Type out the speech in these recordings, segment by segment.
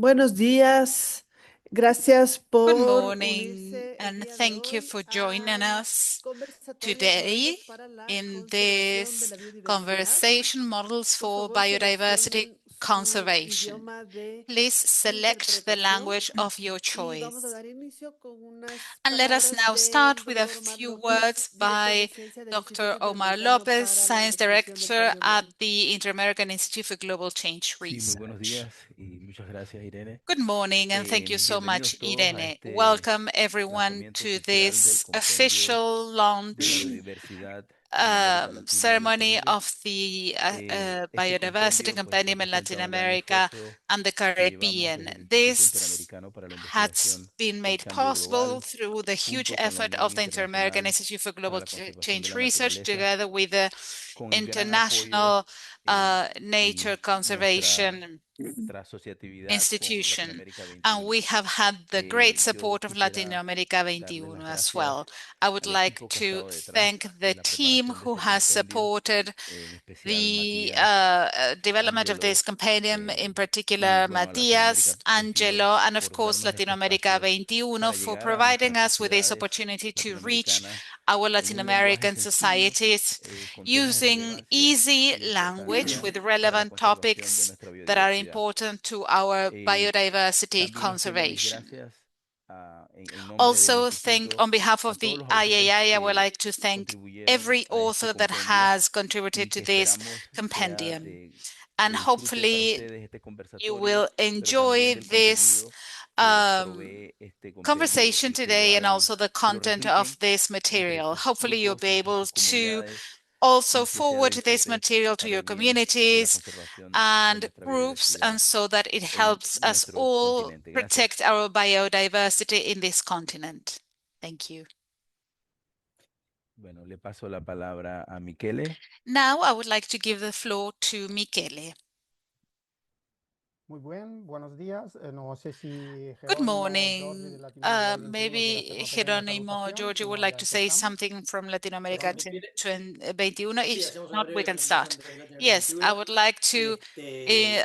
Buenos días. Gracias Good por morning, unirse el and día de thank you hoy for joining al us conversatorio today Modelos para la in Conservación de this la Biodiversidad. conversation models Por for favor, biodiversity seleccionen su conservation. idioma de Please select the interpretación language of your y vamos a choice. dar inicio con unas And let us palabras now del start with a doctor Omar few López, words director de by ciencia del Dr. Instituto Omar Interamericano Lopez, para la Science Investigación del Director Cambio at Ambiental. the Inter-American Institute for Global Change Sí, muy buenos Research. días y muchas gracias, Irene. Good morning, and thank you so much, Bienvenidos todos a Irene. este Welcome everyone lanzamiento to oficial del this compendio official de la launch biodiversidad en América Latina y el ceremony Caribe. of the Este Biodiversity compendio pues Compendium in Latin representa un gran America esfuerzo and the que llevamos Caribbean. desde el Instituto This Interamericano para la has Investigación been del made Cambio possible Global, through the huge junto con la effort Unión of the Inter-American Internacional Institute for para Global la Conservación de Change la Research, Naturaleza, together with the con el gran apoyo International y Nature nuestra Conservation asociatividad con institution, Latinoamérica and 21. we have had the great Yo support of quisiera Latinoamérica darles 21 las as gracias well. I would al like equipo que ha to estado detrás thank the de la team preparación de who este has compendio, supported en especial the Matías, development of this Ángelo compendium, in y particular bueno, a Latinoamérica Matias, 21 Angelo, and of por course darnos este Latinoamérica espacio 21 para for llegar a providing nuestras us with this sociedades opportunity to reach latinoamericanas our en Latin un lenguaje American sencillo, societies con temas de using relevancia easy y language importancia with para la relevant conservación de topics nuestra that are biodiversidad. important to our Eh, biodiversity También extiendo mis conservation. gracias en nombre del Also, think instituto on behalf a of todos the los autores IAI, I would que like to thank contribuyeron every a este author that compendio has contributed y to que this esperamos sea compendium. de And disfrute para hopefully ustedes este you conversatorio, will pero también enjoy del this contenido que um, provee este compendio conversation y que lo today and hagan, also the que lo content of repliquen this entre material. sus Hopefully you'll grupos, be entre able sus to comunidades also y que sea de forward this disfrute material to para your el bien de la communities conservación de and nuestra groups, and biodiversidad so that it en helps us nuestro all continente. Gracias. protect our biodiversity in this continent. Thank you. Bueno, le paso la palabra a Michele. Now I would like to give the floor to Michele. Muy bien, buenos días. No sé si Good Jerónimo, Jorge de morning. Latinoamérica 21 quiere hacer Maybe una pequeña Jerónimo saludación, Giorgio si would no like ya to say empezamos. something from Latin America Jerónimo. 21. Sí, If hacemos una not, we breve can presentación start. de Latinoamérica Yes, I 21. would like to Primero,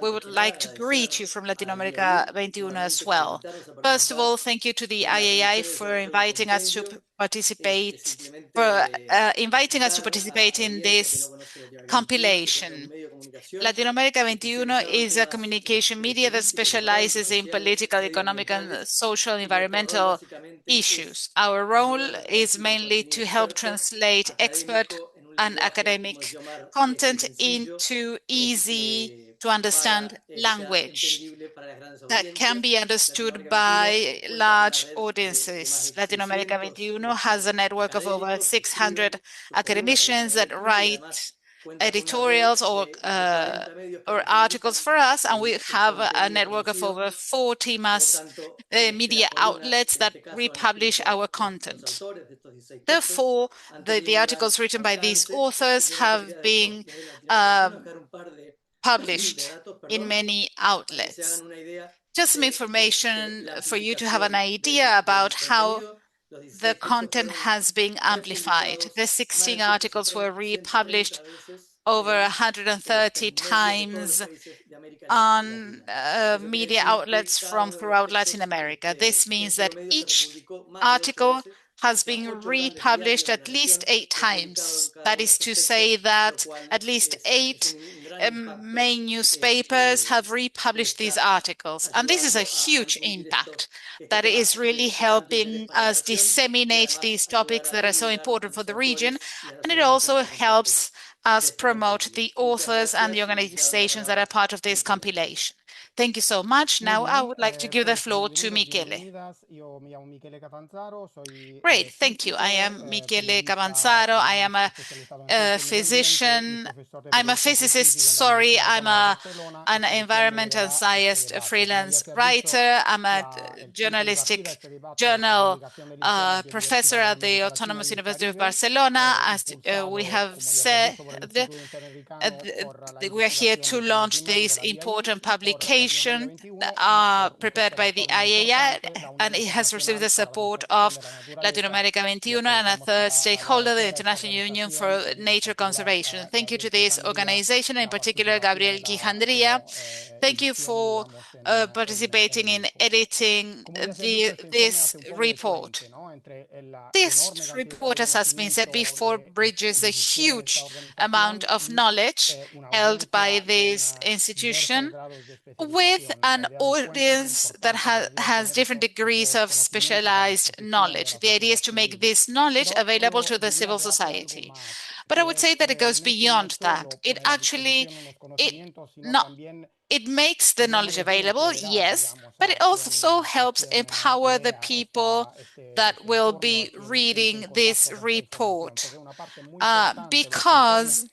we antes would que nada, like to greet agradecer you from Latin al America IAI 21 as nuevamente por well. invitarnos a First of participar all, thank you to the en la IAI producción y for desarrollo del inviting us to compendio. Este participate simplemente inviting us to explicar participate a la in audiencia que no this conoce Latinoamérica 21 que somos un compilation. medio de comunicación Latinoamérica especializado 21 en is a temas communication media that políticos, económicos, specializes in sociales y political, economic, and medioambientales. social, Y nuestro rol environmental básicamente issues. es Our role ayudar a is traducir un mainly contenido to help experto, translate expert académico, en un and lenguaje, podemos academic llamar, content sencillo, into easy to understand para que sea language entendible para las grandes that can audiencias. be understood Latinoamérica 21 by cuenta con una large red de más audiences. de Latin America 600 21 has a network of over académicos que escriben 600 sus columnas en academicians that Latinoamérica 21 y además write cuenta con una red editorials de más de 40 medios que or articles reproducen for us, and we el have a contenido network of producido. over 40 Por lo mass tanto, que media las columnas, outlets en that este caso han republish our escrito los content. autores de estos 16 textos, Therefore, han the tenido un gran articles written by these alcance y authors me gustaría have been de Latinoamérica 21 um, dejar un par de published datos, in perdón, many para que se hagan outlets. una idea Just some de information la for you to have an amplificación idea del about how contenido. Los the 16 textos content fueron has been amplified. The republicados más 16 de articles were 130 republished veces over en 130 medios de todos los times países de América on Latina. Eso quiere media decir que outlets cada from uno de los throughout Latin textos America. This en means that promedio se each republicó más de 8 article veces, o has sea, been 8 grandes diarios republished de la at least nación 8 han publicado en times. cada That uno de is estos to say textos, lo that cual at least es 8 un gran impacto main newspapers have que republished these está articles. And this is a ayudando a huge difundir impact este that tema is really de tanto interés helping para la us región y disseminate además these ayudar topics a that are so divulgar a important for los the region. autores y a las And it also organizaciones que son parte helps de us este promote compendio. the Muchas authors and the gracias y ya doy la organizations that are palabra part of a this Michele. compilation. Thank you so much. Muy Now I bien, would like to give the pues floor to bienvenidos, Michele. bienvenidas. Yo me llamo Michele Catanzaro, soy Great, thank you. I físico, am Michele periodista Catanzaro. I am freelance a, especializado en a ciencia y medio ambiente y physician. profesor de I'm a periodismo physicist, científico en la sorry. Universidad I'm Autónoma de Barcelona, an especializándome environment de and este science debate. Como ya freelance se ha dicho, writer. I'm a el punto de partida de journalistic este debate es la journal publicación del informe professor Biodiversidad en at the América Latina Autonomous y el University of Caribe, Barcelona. As we impulsado, have como ya se ha said, dicho, por el Instituto Interamericano por la we're here Investigación to del Cambio launch Climático this de la IAI, important por conversation prepared by the IAI, and it has received the support of Latinoamérica 21 and a third stakeholder, the International Union for Nature Conservation. Thank you to this organization, in particular Gabriel Quijandria. Thank you for participating in editing this report. This report, as has been said before, bridges a huge amount of knowledge held by this institution with an audience that has different degrees of specialized knowledge. The idea is to make this knowledge available to the civil society. But I would say that it goes beyond that. It makes the knowledge available, yes, but it also helps empower the people that will be reading this report, because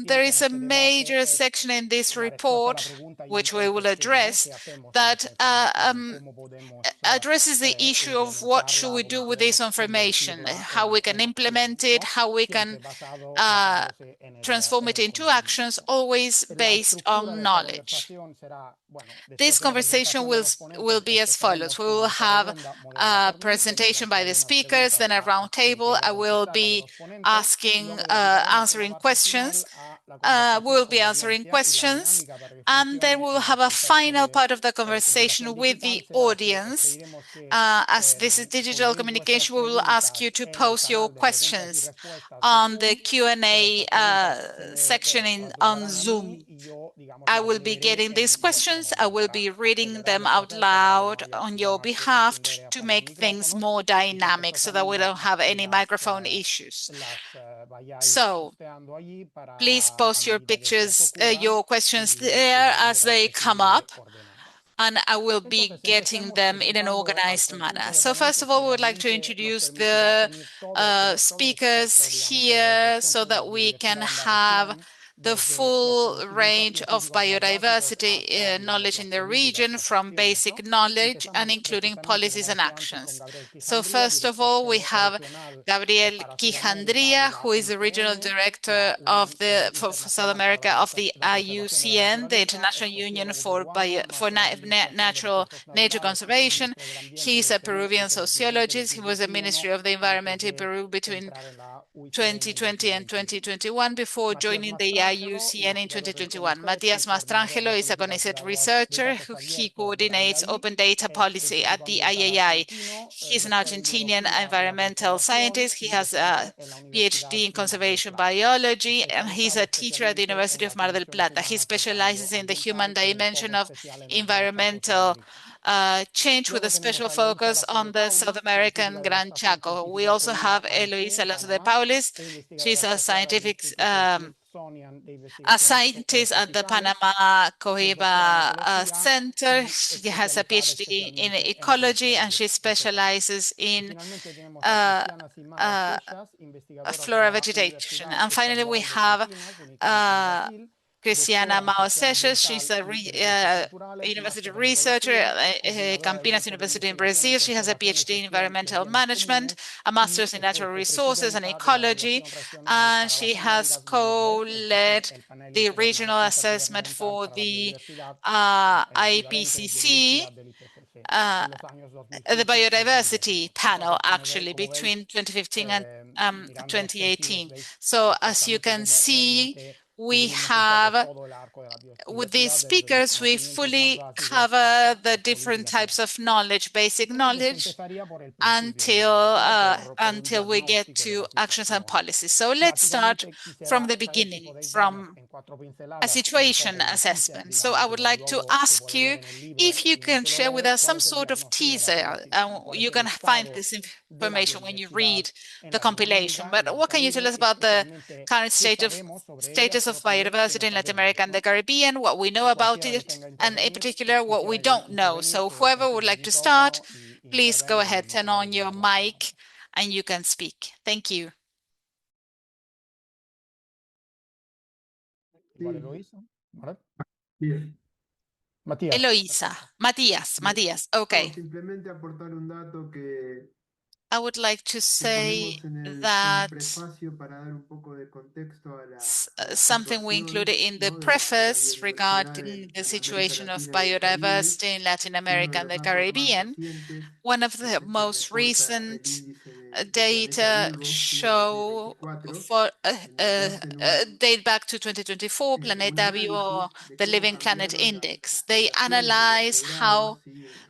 there is a major section in this report, which we will address, that addresses the issue of what should we do with this information, how we can implement it, how we can transform it into actions, always based on knowledge. This conversation will be as follows. We will have a presentation by the speakers, then a round table. I will be answering questions. We'll be answering questions, and then we'll have a final part of the conversation with the audience. As this is digital communication, we will ask you to post your questions on the Q&A section on Zoom. I will be getting these questions. I will be reading them out loud on your behalf to make things more dynamic so that we don't have any microphone issues. So please post your pictures, your questions there as they come up, and I will be getting them in an organized manner. So first of all, we would like to introduce the speakers here so that we can have the full range of biodiversity knowledge in the region, from basic knowledge and including policies and actions. So first of all, we have Gabriel Quijandria, who is the regional director for South America of the UICN, the International Union for Nature Conservation. He's a Peruvian sociologist. He was the Ministry of the Environment in Peru between 2020 and 2021 before joining the UICN in 2021. Matías Mastrángelo is a CONICET researcher. He coordinates open data policy at the IAI. He's an Argentinian environmental scientist. He has a PhD in conservation biology, and he's a teacher at the University of Mar del Plata. He specializes in the human dimension of environmental change, with a special focus on the South American Gran Chaco. We also have Eloísa Lasso de Paulis. She's a scientist at the Panama COIBA Center. She has a PhD in ecology, and she specializes in flora vegetation. And finally, we have Cristiana Seixas. She's a university researcher at Campinas University in Brazil. She has a PhD in environmental management, a master's in natural resources and ecology, and she has co-led the regional assessment for the IPCC, the biodiversity panel, actually, between 2015 and 2018. So as you can see, we have, with these speakers, we fully cover the different types of knowledge, basic knowledge, until we get to actions and policies. So let's start from the beginning, from a situation assessment. So I would like to ask you if you can share with us some sort of teaser. You can find this information when you read the compilation. But what can you tell us about the current status of biodiversity in Latin America and the Caribbean, what we know about it, and in particular, what we don't know? So whoever would like to start, please go ahead, turn on your mic, and you can speak. Thank you. Eloísa. Matías, okay. Simplemente aportar un dato que I would like to say that something we included in the preface regarding the situation of biodiversity in Latin America and the Caribbean. One of the most recent data show for date back to 2024, Planeta Vivo, the Living Planet Index. They analyze how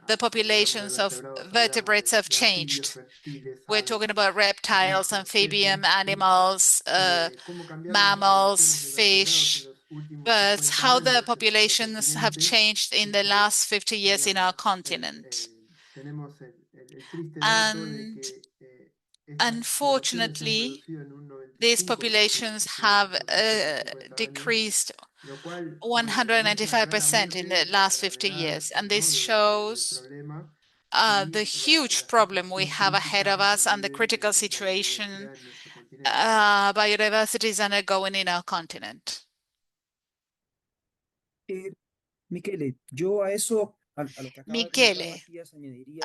the populations of vertebrates have changed. We're talking about reptiles, amphibian animals, mammals, fish, birds, how the populations have changed in the last 50 years in our continent. And unfortunately, these populations have decreased 195% in the last 50 years. And this shows the huge problem we have ahead of us and the critical situation biodiversity is undergoing in our continent. Michele, yo a eso, a lo que acaba de comentar Michele, Matías, añadiría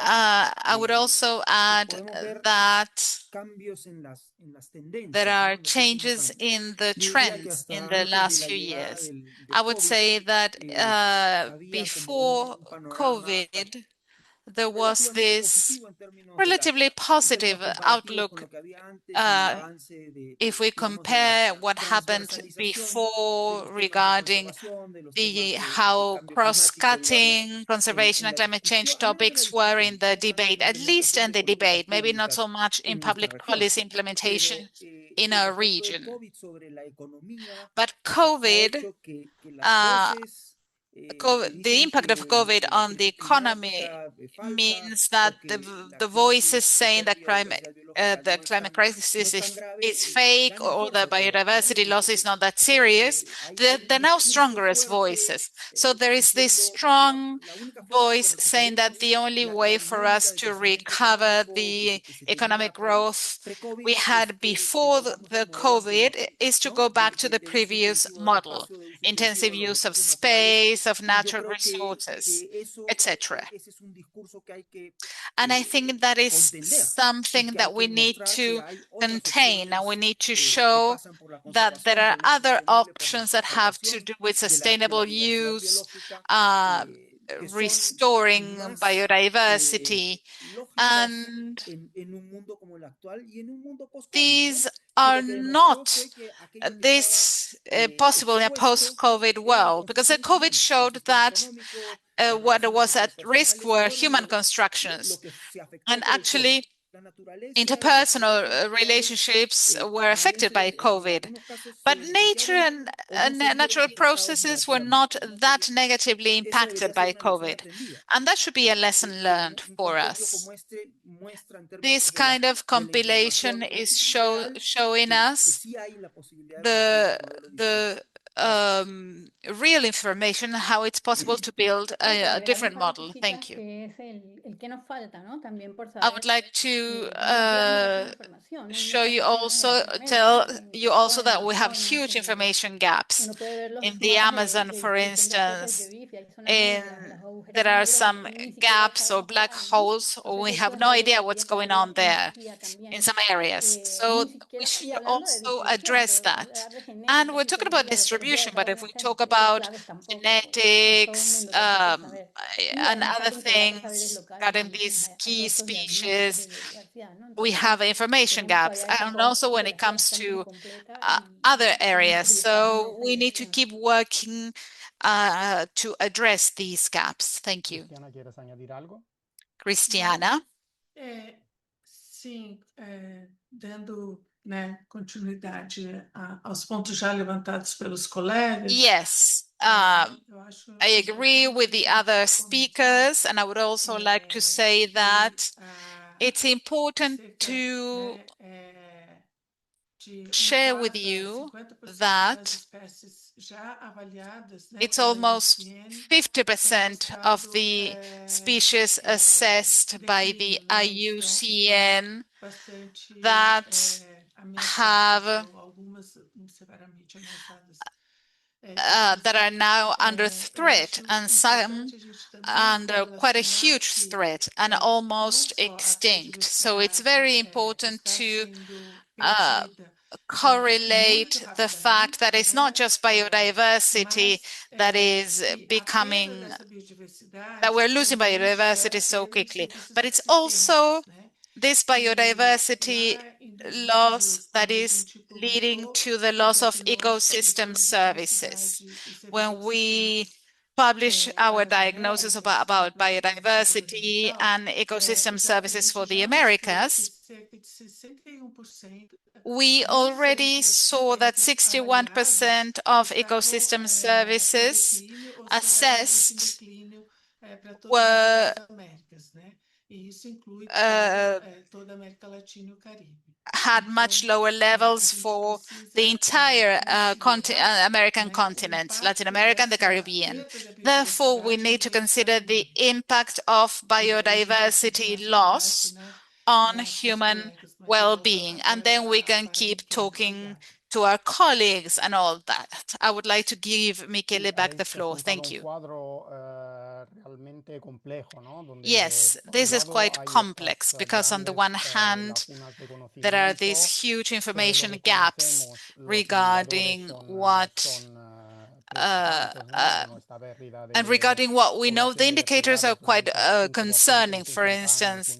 I would also add podemos ver that cambios en las tendencias, there ¿no? are En los últimos changes años. in the Yo diría que trends hasta in the antes de last la few llegada years. del I would COVID, say that había como before un panorama COVID, there was relativamente this positivo en términos de relatively en positive términos comparativos con outlook lo que había antes en el avance if we digamos, de la compare what happened transversalización de before los temas de regarding conservación, de los the temas del how cambio climático, digamos, cross-cutting conservation en and la climate change discusión, al menos en la topics were in discusión, the no tanto debate, en la at least implementación in de the políticas debate, maybe not so públicas much in en nuestra public región. policy implementation Pero in el our efecto del region. COVID sobre la economía But ha COVID, hecho que las uh, voces que the dicen impact of que COVID la on the crisis economy climática es falsa means that o que la the voices crisis y saying that pérdida de diversidad biológica the climate no crisis es tan grave, is fake ganan or the fuerza otra vez, ¿no? biodiversity loss is Entonces, not that serious, hay they're un now discurso stronger as fuerte voices. So there is this diciendo strong la única forma en que voice saying that recuperemos the only la way for dinámica us de to crecimiento recover económico the que se economic tenía growth pre-COVID we es had que before volvamos al the modelo anterior, COVID is to ¿no? go back to the De uso previous intensivo del model, espacio, de uso intensivo intensive de los use of recursos naturales, space, of y yo natural creo resources, que eso, etc. ese es un discurso que hay que And I think that is contender y something que hay that we que need mostrar que to hay otras contain, and we opciones need to que show pasan por la that there conservación, are por el uso other sostenible, por la options that have to conservación do with de la sustainable diversidad use, biológica, que son restoring más biodiversity, lógicas and en un mundo como el actual y en un mundo post-COVID, ¿no? these Que are lo que demostró not fue que aquello que estaba this possible in a expuesto post-COVID eran los world, because the ecosistemas COVID humanos, el showed sistema that económico, las what relaciones was at risk interpersonales were fueron human constructions. lo que se afectó And por el COVID. actually, La naturaleza y las interpersonal relaciones naturales relationships were también affected by en COVID. algunos casos se But nature beneficiaron and o no se vieron natural afectados processes were not negativamente, ¿no? that Entonces, negatively esa impacted debería ser by una lección COVID. aprendida. And that should be a lesson learned Un for compendio us. como este muestra en This términos kind of de la compilation información is real showing que us sí hay la posibilidad de construir the un modelo distinto. the real information, how it's possible to build a different model. Thank you. Que es el que nos falta, ¿no? También por I would saber like to muy grande esa información. Hay show mucha you información en also, Latinoamérica, tell en you also Japón, en that we have Amazonas, huge information gaps. uno puede ver In los the mapas Amazon, de for protección de especies de instance, bife, hay zonas in, negras, los agujeros there are negros some y ni siquiera gaps or sabemos qué black hay, ¿no? holes, or we Entonces have eso es no algo idea que what's habría que going darle on there energía in también, some areas. So ni we siquiera, y should hablando de also distribución, address pero that. hablar de And genética, we're talking about citología, de ecología, distribution, de but cada if una de we estas talk especies about claves tampoco es todo el genetics, mundo tampoco saber. Y and además hay other que integrar los saberes things locales regarding these a todos key estos diagnósticos species, de biodiversidad, ¿no? we Entonces, have information tenemos gaps, todavía esa and also when it geografía comes bastante to incompleta other y tenemos areas. que seguir trabajando en So esa we need to dirección. keep working to address these gaps. Thank you. Cristiana, ¿quieres añadir algo? Cristiana? Sim, dando, né, continuidade aos pontos já levantados pelos colegas. Yes, Eu acho I agree with the other speakers, and I would also like to say that it's important to share with you that it's almost 50% of the species assessed by the IUCN that have that are now under threat, and some under quite a huge threat and almost extinct. So it's very important to correlate the fact that it's not just biodiversity that is becoming, that we're losing biodiversity so quickly, but it's also this biodiversity loss that is leading to the loss of ecosystem services. When we publish our diagnosis about biodiversity and ecosystem services for the Americas, we already saw that 61% of ecosystem services assessed were had much lower levels for the entire American continent, Latin America and the Caribbean. Therefore, we need to consider the impact of biodiversity loss on human well-being, and then we can keep talking to our colleagues and all that. I would like to give Michele back the floor. Thank you. Yes, this is quite complex because on the one hand, there are these huge information gaps regarding what and regarding what we know. The indicators are quite concerning. For instance,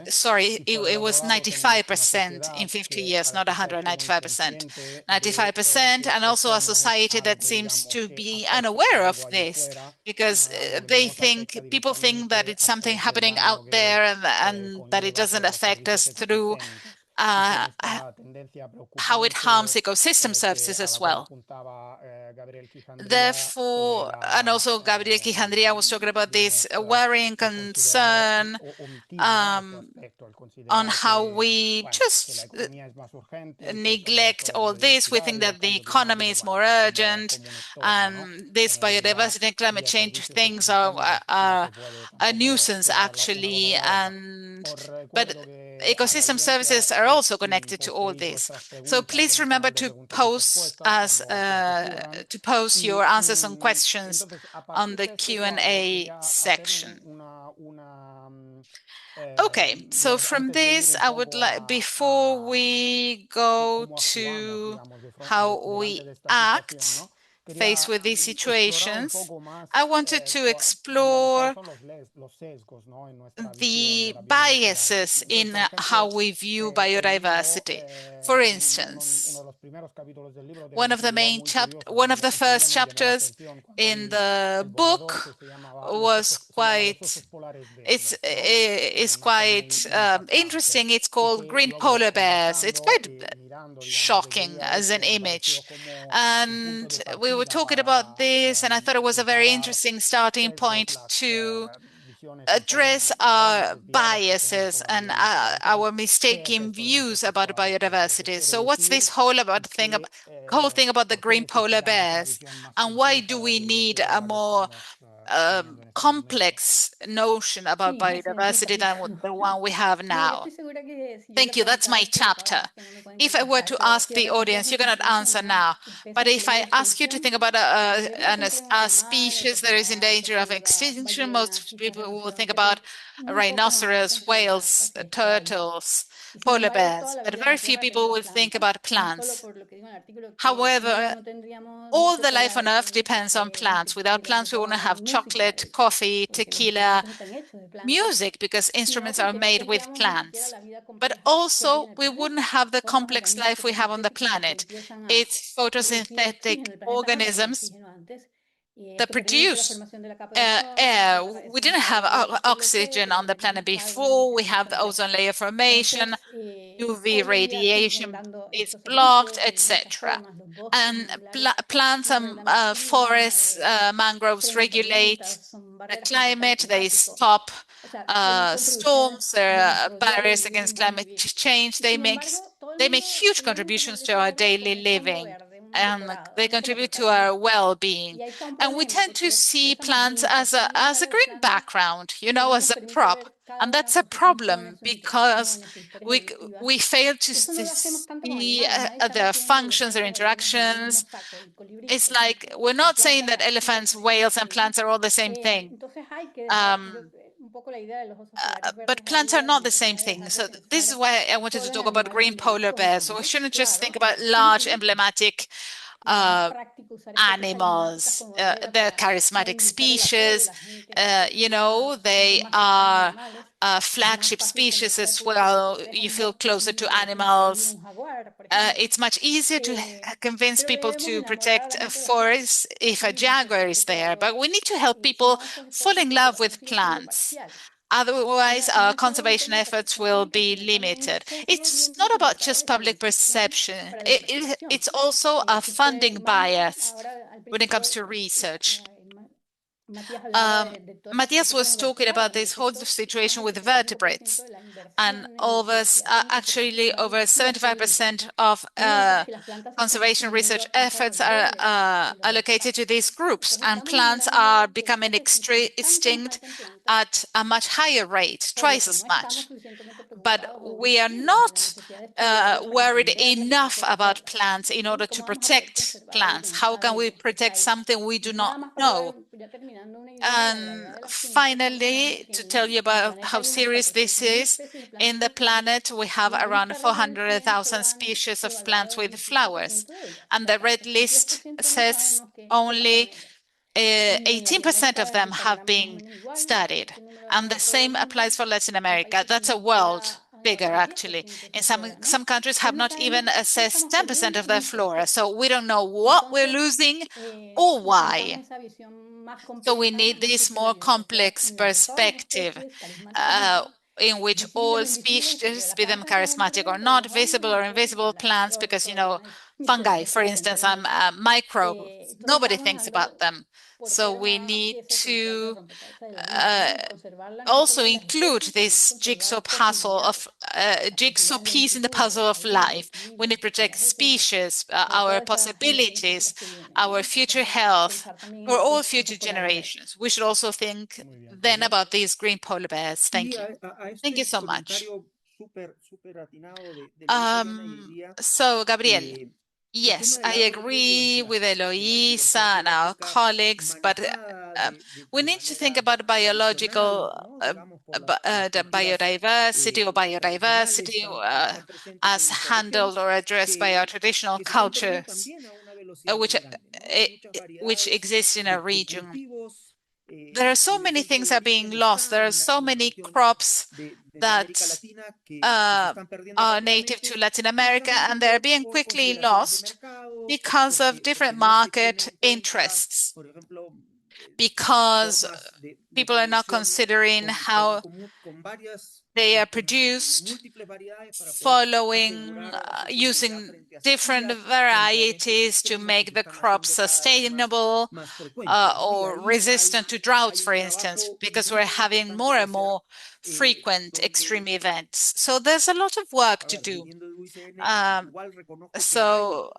sorry, it was 95% in 50 years, not 195%. 95%, and also a society that seems to be unaware of this because people think that it's something happening out there and that it doesn't affect us through how it harms ecosystem services as well. Therefore, and also Gabriel Quijandria was talking about this worrying concern on how we just neglect all this. We think that the economy is more urgent, and this biodiversity and climate change things are a nuisance actually, but ecosystem services are also connected to all this. So please remember to post your answers and questions on the Q&A section. Okay, so from this, I would like, before we go to how we act faced with these situations, I wanted to explore the biases in how we view biodiversity. For instance, one of the first chapters in the book was quite interesting. It's called Green Polar Bears. It's quite shocking as an image. And we were talking about this, and I thought it was a very interesting starting point to address our biases and our mistaken views about biodiversity. So what's this whole thing about the green polar bears, and why do we need a more complex notion about biodiversity than the one we have now? Thank you. That's my chapter. If I were to ask the audience, you cannot answer now, but if I ask you to think about a species that is in danger of extinction, most people will think about rhinoceros, whales, turtles, polar bears, but very few people will think about plants. However, all the life on Earth depends on plants. Without plants, we wouldn't have chocolate, coffee, tequila, music, because instruments are made with plants. But also, we wouldn't have the complex life we have on the planet. It's photosynthetic organisms that produce air. We didn't have oxygen on the planet before. We have the ozone layer formation, UV radiation is blocked, etc. And plants and forests, mangroves regulate the climate. They stop storms. There are barriers against climate change. They make huge contributions to our daily living. and they contribute to our well-being. And we tend to see plants as a green background, as a prop. And that's a problem because we fail to see their functions, their interactions. It's like we're not saying that elephants, whales, and plants are all the same thing. But plants are not the same thing. So this is why I wanted to talk about green polar bears. So we shouldn't just think about large emblematic animals. They're charismatic species. They are flagship species as well. You feel closer to animals. It's much easier to convince people to protect a forest if a jaguar is there, but we need to help people fall in love with plants. Otherwise, our conservation efforts will be limited. It's not about just public perception. It's also a funding bias when it comes to research. Matías was talking about this whole situation with vertebrates, and actually over 75% of conservation research efforts are allocated to these groups, and plants are becoming extinct at a much higher rate, twice as much. But we are not worried enough about plants in order to protect plants. How can we protect something we do not know? And finally, to tell you about how serious this is, in the planet, we have around 400,000 species of plants with flowers. And the red list says only 18% of them have been studied. And the same applies for Latin America. That's a world figure, actually. In some countries have not even assessed 10% of their flora. So we don't know what we're losing or why. So we need this more complex perspective in which all species, be them charismatic or not, visible or invisible plants, because, fungi, for instance, are microbes. Nobody thinks about them. So we need to also include this jigsaw piece in the puzzle of life. We need to protect species, our possibilities, our future health for all future generations. We should also think then about these green polar bears. Thank you. Thank you so much. So, Gabriel, yes, I agree with Eloísa and our colleagues, but we need to think about biological biodiversity as handled or addressed by our traditional cultures, which exist in a region. There are so many things are being lost. There are so many crops that are native to Latin America, and they're being quickly lost because of different market interests, because people are not considering how they are produced, using different varieties to make the crop sustainable or resistant to droughts, for instance, because we're having more and more frequent extreme events. So there's a lot of work to do. So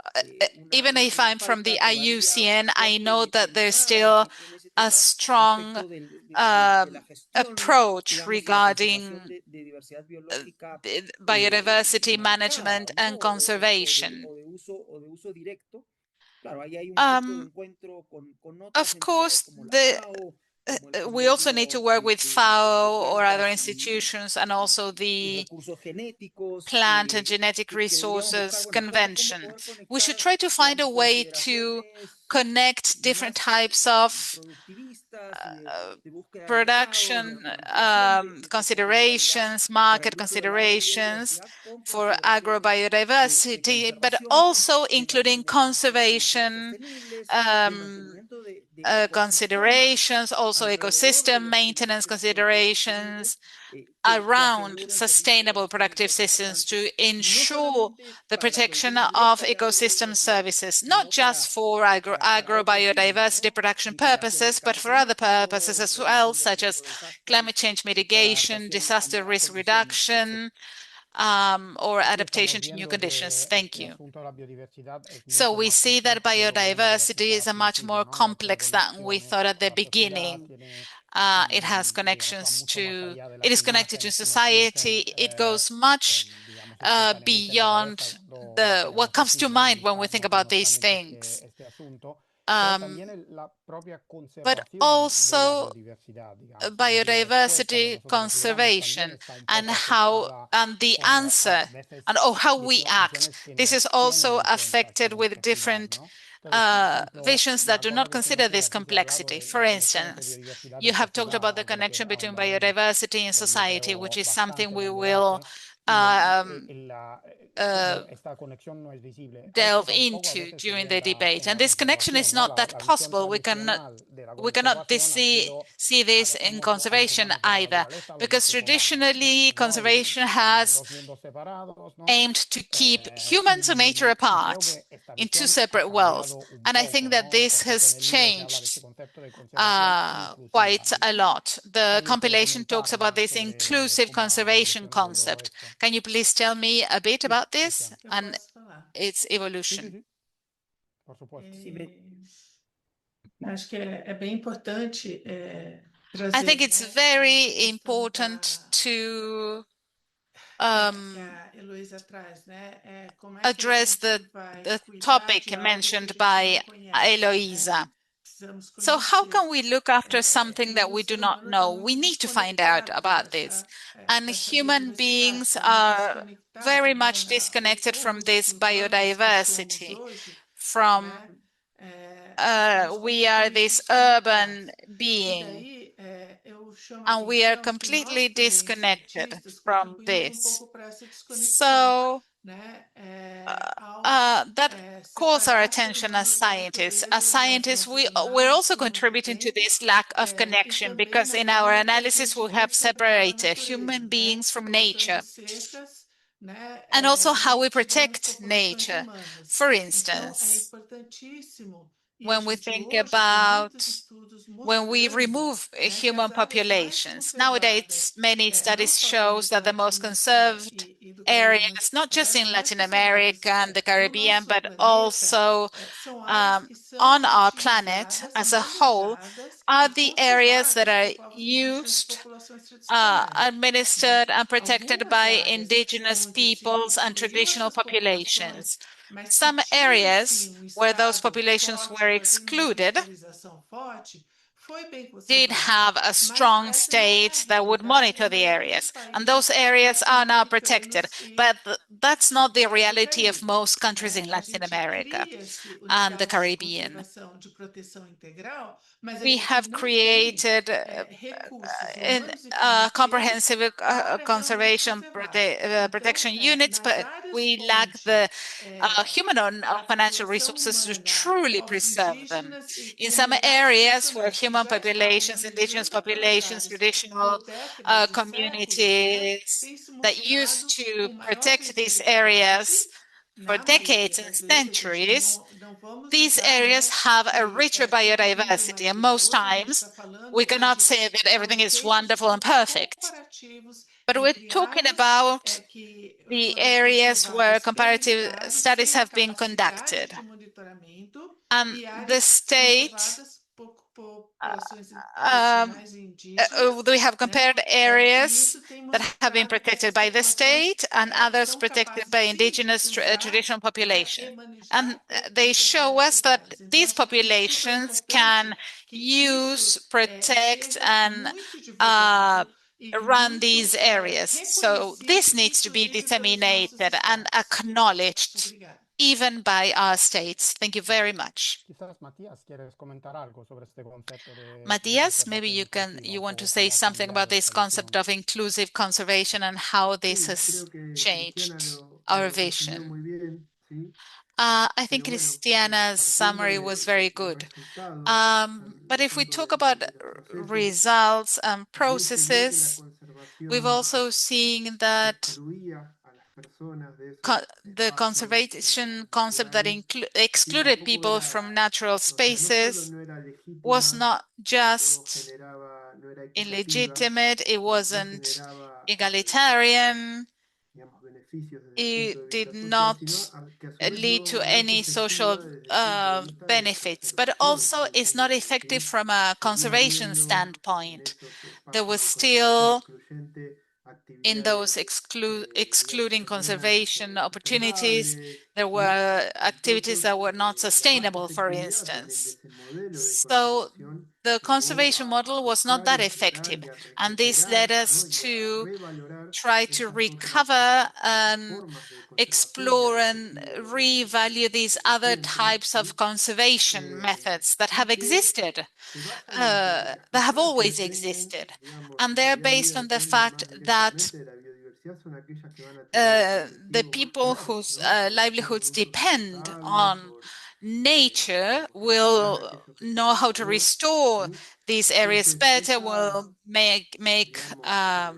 even if I'm from the UICN, I know that there's still a strong approach regarding biodiversity management and conservation. Of course, we also need to work with FAO or other institutions, and also the Plant and Genetic Resources Convention. We should try to find a way to connect different types of production considerations, market considerations for agrobiodiversity, but also including conservation considerations, also ecosystem maintenance considerations around sustainable productive systems to ensure the protection of ecosystem services, not just for agrobiodiversity production purposes, but for other purposes as well, such as climate change mitigation, disaster risk reduction, or adaptation to new conditions. Thank you. So we see that biodiversity is a much more complex than we thought at the beginning. It has connections to, it is connected to society. It goes much beyond what comes to mind when we think about these things. But also biodiversity conservation and the answer and how we act. This is also affected with different visions that do not consider this complexity. For instance, you have talked about the connection between biodiversity and society, which is something we will delve into during the debate. And this connection is not that possible. We cannot see this in conservation either, because traditionally conservation has aimed to keep humans and nature apart in two separate worlds. And I think that this has changed quite a lot. The compilation talks about this inclusive conservation concept. Can you please tell me a bit about this and its evolution? Acho que é bem importante trazer. I think it's very important to Eloísa traz, né? address the topic mentioned by Eloísa. So how can we look after something that we do not know? We need to find out about this. And human beings are very much disconnected from this biodiversity. We are this urban being, and we are completely disconnected from this. So that calls our attention as scientists. As scientists, we're also contributing to this lack of connection, because in our analysis we have separated human beings from nature, and also how we protect nature. For instance, when we think about when we remove human populations. Nowadays, many studies show that the most conserved areas, not just in Latin America and the Caribbean, but also on our planet as a whole, are the areas that are used, administered and protected by indigenous peoples and traditional populations. Some areas where those populations were excluded did have a strong state that would monitor the areas, and those areas are now protected. But that's not the reality of most countries in Latin America and the Caribbean. We have created comprehensive conservation protection units, but we lack the human or financial resources to truly preserve them. In some areas where human populations, indigenous populations, traditional communities that used to protect these areas for decades and centuries, these areas have a richer biodiversity, and most times we cannot say that everything is wonderful and perfect. But we're talking about the areas where comparative studies have been conducted. And the state, we have compared areas that have been protected by the state and others protected by indigenous traditional populations. And they show us that these populations can use, protect, and run these areas. So this needs to be disseminated and acknowledged even by our states. Thank you very much. Matías, maybe you want to say something about this concept of inclusive conservation and how this has changed our vision. I think Cristiana's summary was very good. But if we talk about results and processes, we've also seen that the conservation concept that excluded people from natural spaces was not just illegitimate, it wasn't egalitarian, it did not lead to any social benefits, but also is not effective from a conservation standpoint. There was still, in those excluding conservation opportunities, there were activities that were not sustainable, for instance. So the conservation model was not that effective, and this led us to try to recover and explore and revalue these other types of conservation methods that have existed, that have always existed. And they're based on the fact that the people whose livelihoods depend on nature will know how to restore these areas better, will make a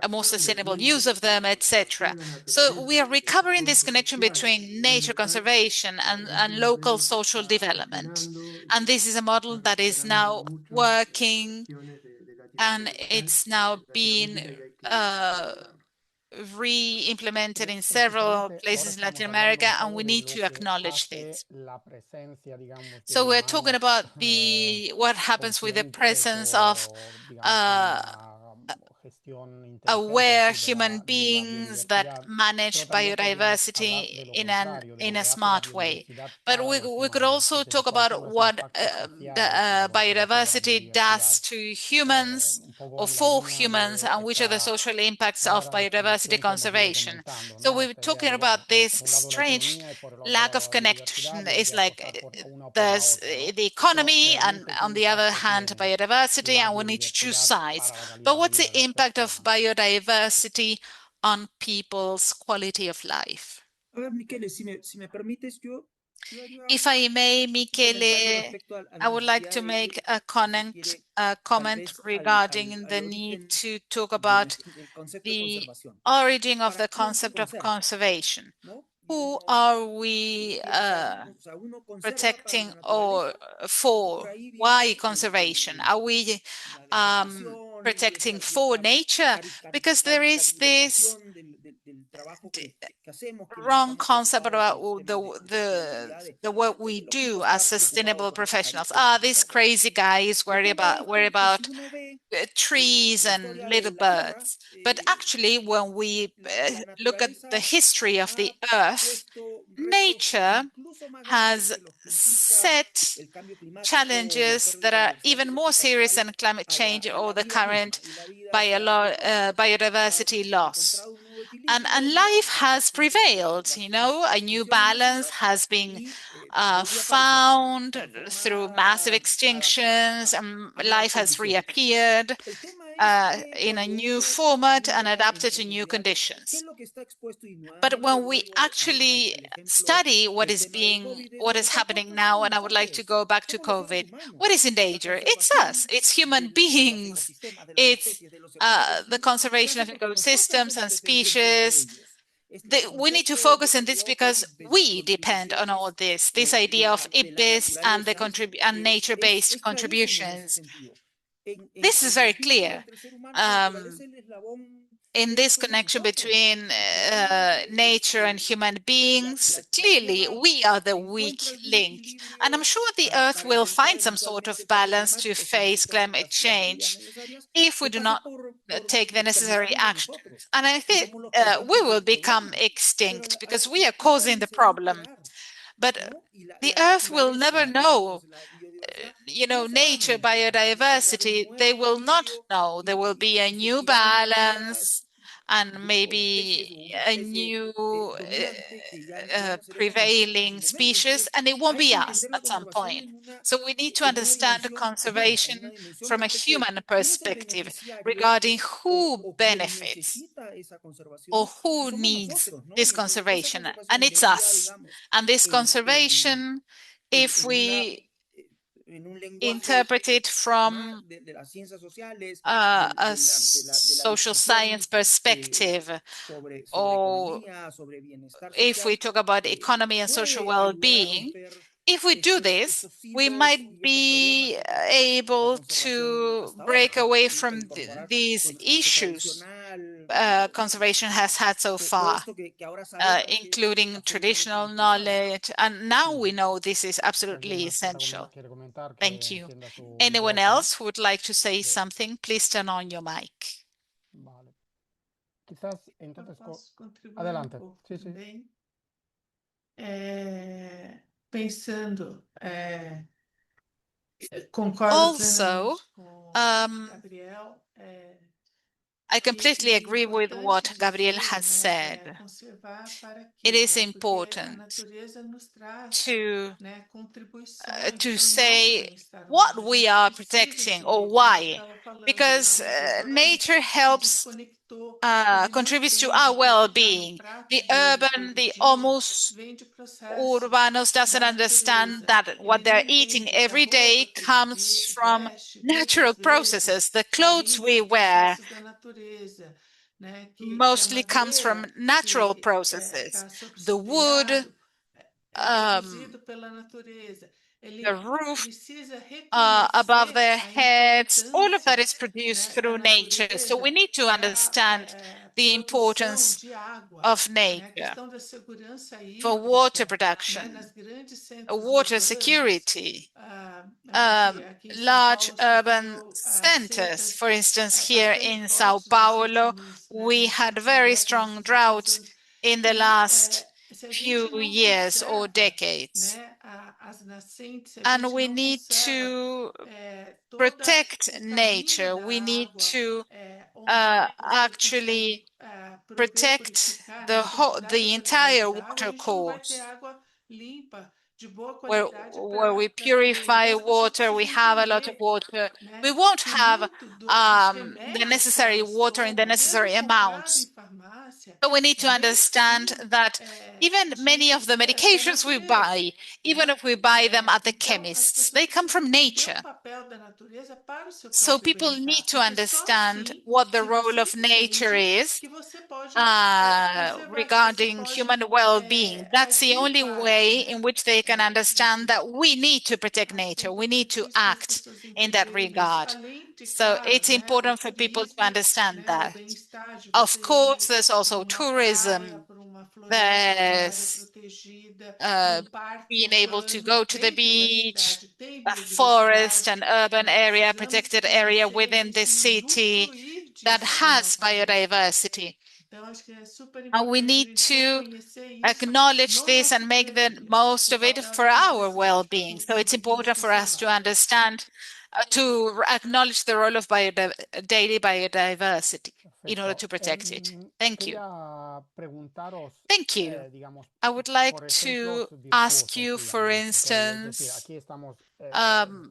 more sustainable use of them, etc. So we are recovering this connection between nature conservation and local social development. And this is a model that is now working, and it's now being re-implemented in several places in Latin America, and we need to acknowledge this. So we're talking about what happens with the presence of aware human beings that manage biodiversity in a smart way. But we could also talk about what biodiversity does to humans or for humans, and which are the social impacts of biodiversity conservation. So we're talking about this strange lack of connection. It's like there's the economy and on the other hand biodiversity, and we need to choose sides. But what's the impact of biodiversity on people's quality of life? A ver, Michele, si me permites, yo If I may, un comentario Michele, respecto a I la would like to necesidad make de, a si quiere, tal comment vez regarding the al need origen to talk about del concepto de the conservación. origin of ¿Para the quién se concept of conserva? conservation. ¿No? Y Who uno are we o sea, uno conserva para protecting la or naturaleza, y for? por ahí Why viene conservation? Are we la deformación protecting y for esta nature? Because there is this caricaturización del trabajo que hacemos, que nos wrong estamos concept about preocupados the work we lo que uno do está as sustainable preocupado por esa professionals. Ah, this crazy guy is El worried tema es que si about uno ve trees la and historia little de la Tierra, birds. But actually, when we la look at the naturaleza history of the ha earth, puesto retos nature incluso más grandes has que los que implica set el cambio climático o la challenges that pérdida are de even diversidad more serious espacial than climate change a or la the vida misma. current Y la vida se ha biodiversity loss. encontrado un nuevo And equilibrio life a has partir de prevailed, a new extinciones balance masivas has been y volvió a aparecer found through massive transformada, extinctions, adaptada and a nuevas life has condiciones. reappeared El tema es que in a cuando new uno format and mira adapted to en new realidad qué conditions. es lo que está expuesto y But nuevamente when we vuelvo actually al ejemplo study del tema del COVID, what is está happening expuesto es now, uno, and I would like ¿qué to es? go back to Somos los seres COVID, humanos. what is in La danger? It's us, conservación it's human de los beings. ecosistemas, de las It's especies, de los servicios, the sí, se conservation hace of porque nosotros ecosystems somos and dependientes de species. ellos. We need to focus on this because we depend on all this idea of IPBES and the nature-based contributions. This is very clear. In this connection between nature and human beings, clearly we are the weak link. And I'm sure the Earth will find some sort of balance to face climate change if we do not take the necessary action. And I think we will become extinct because we are causing the problem. But the Earth will never know nature, biodiversity, they will not know. There will be a new balance and maybe a new prevailing species, and it won't be us at some point. So we need to understand conservation from a human perspective regarding who benefits or who needs this conservation, and it's us. And this conservation, if we interpret it from a social science perspective, or if we talk about economy and social well-being, if we do this, we might be able to break away from these issues conservation has had so todo far, esto que ahora sabemos que es including absolutamente traditional indispensable. knowledge. And now we know this is Si absolutely alguien más essential. quiere comentar, que Thank you. encienda su Anyone micrófono. else who would like to say something, please turn on your mic. Vale. Quizás Eu entonces... posso contribuir Adelante. um pouco Sí, sí. também. Pensando, concordo Also, plenamente com Gabriel. I completely agree with what Importante Gabriel dizer, has said. conservar para It quê, is Porque a important natureza nos traz, to contribuições to para o nosso say bem-estar what humano. A we gente are precisa protecting or entender, como você why, estava falando, because os urbanos nature se helps desconectou, ele não contributes to entende our o que está no well-being. prato The dele urban, todo the dia, almost vem de processo urbanos doesn't da understand natureza. that what Ele não they're eating entende que a every day roupa que ele comes from veste, natural muitas vezes, processes. The está clothes vindo we de wear processos da natureza, que a mostly comes from madeira natural que processes. está sobre o The seu wood, telhado é produzido pela natureza. the Ele roof precisa above reconhecer their a heads, all of that importância, is produced da through nature. So we natureza need to para understand a the produção importance de água, of a nature questão da segurança for water hídrica, nas production, grandes centros water urbanos. security, Aqui em São large Paulo urban sofreu centers. secas For instance, here bastante in Sao fortes Paulo, we nas had últimas very décadas, strong nos últimos droughts anos. in the E last se a few gente não years or conserva, decades. as nascentes, se a And gente we não need conserva to toda protect o caminho nature. da We need água, to onde você consegue actually protect purificar, quantidade the e qualidade entire da água, a water gente não vai ter course água limpa, de boa qualidade where we para beber. purify Então as pessoas water, we precisam have a lot of entender, water. We won't que have muito dos the remédios que necessary elas water in the tomam, mesmo necessary comprado em amounts. farmácia, So we need to vem understand sim that even many of the da medications we natureza, buy, even if we buy them at the Então, as chemists, pessoas they come precisam from entender o nature. papel da natureza para o seu So próprio people need bem-estar, to porque só understand assim what the que role você of nature entende is que você pode conservar, que você regarding pode human well-being. That's the agir only para, way in which they can understand that we need to protect Acho que é nature. We need to importantíssimo as act pessoas in that entenderem isso. regard. Além de, So claro, it's o important for people to turismo, understand o that. bem-estar de Of você course, ir there's para also uma praia, tourism. para uma floresta, para uma área There's protegida, para uh, parque being able to urbano go to the dentro da beach, cidade. Tem a forest, biodiversidade, an urban area, precisamos protected area conhecer within the isso e city usufruir that disso para o has nosso bem-estar. biodiversity. Então, acho que é super And we importante a need gente to reconhecer isso acknowledge no this and nosso make dia a the dia, most o of it papel for da our diversidade well-being. So que it's nós temos que important for us to conservar. understand, acknowledge the role of daily biodiversity in order to Perfecto. protect it. Thank you. Quería preguntaros, Thank you. digamos, I would like por to ejemplos ask difusos, you, for digamos, ¿ok? Es decir, instance, aquí estamos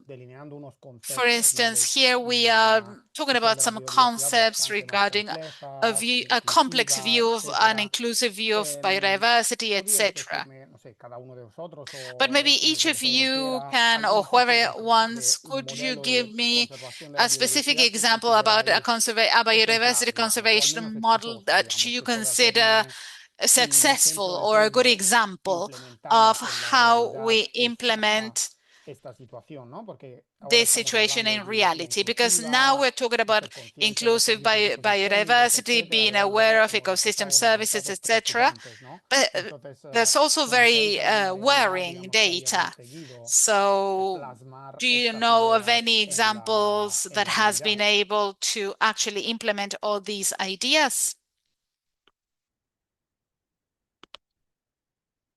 delineando unos for conceptos, ¿no? instance, here we are Una talking visión about de la some biodiversidad concepts bastante más regarding complejas, a complex inclusivas, view of an etcétera. inclusive view of biodiversity, ¿Podríais etc. decirme, no sé, cada uno de vosotros But o maybe quienes each de of vosotros you quiera, can, or algún ejemplo whoever de, wants, un could you modelo give de me conservación de la a specific biodiversidad que example about a, consideráis a biodiversity ejemplar, digamos, o al menos conservation model exitoso, that digamos, you que pueda consider serme successful ejemplo de or a good cómo example of implementamos en la how realidad we implement esta situación, ¿no? Porque ahora this estamos situation hablando de in biología reality, because now inclusiva, we're talking de about ser consciente de los inclusive servicios ecosistémicos, biodiversity, etcétera, being de aware algo, of bueno, ecosystem quizá unos services, resultados etc. preocupantes, ¿no? But Entonces, there's also ¿conoceréis very alguna realidad, worrying digamos, que hayáis data. conseguido So, plasmar do you estas know of ideas any examples en that la has realidad? been able to actually implement all these ideas?